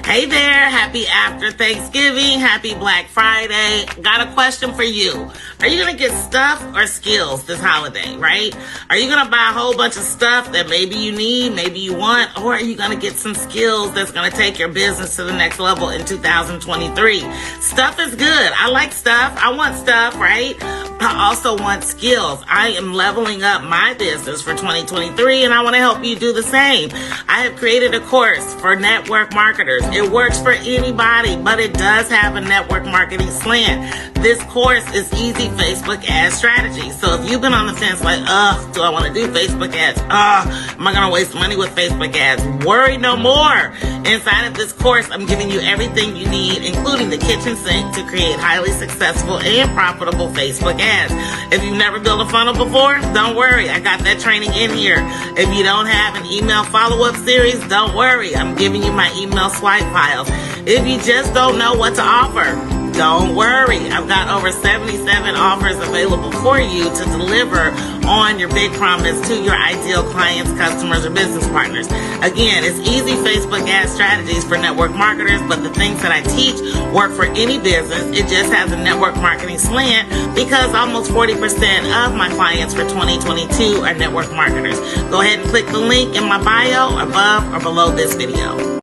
Hey there, happy after Thanksgiving, happy Black Friday. Got a question for you. Are you going to get stuff or skills this holiday, right? Are you going to buy a whole bunch of stuff that maybe you need, maybe you want, or are you going to get some skills that's going to take your business to the next level in 2023? Stuff is good. I like stuff. I want stuff, right? I also want skills. I am leveling up my business for 2023 and I want to help you do the same. I have created a course for network marketers. It works for anybody, but it does have a network marketing slant. This course is easy Facebook ad strategy. So if you've been on the fence like, do I want to do Facebook ads? Am I going to waste money with Facebook ads? Worry no more. Inside of this course, I'm giving you everything you need, including the kitchen sink to create highly successful and profitable Facebook ads. If you've never built a funnel before, don't worry. I got that training in here. If you don't have an email follow-up series, don't worry. I'm giving you my email swipe files. If you just don't know what to offer, don't worry. I've got over 77 offers available for you to deliver on your big promise to your ideal clients, customers, or business partners. Again, it's easy Facebook ad strategies for network marketers, but the things that I teach work for any business. It just has a network marketing slant because almost 40% of my clients for 2022 are network marketers. Go ahead and click the link in my bio above or below this video.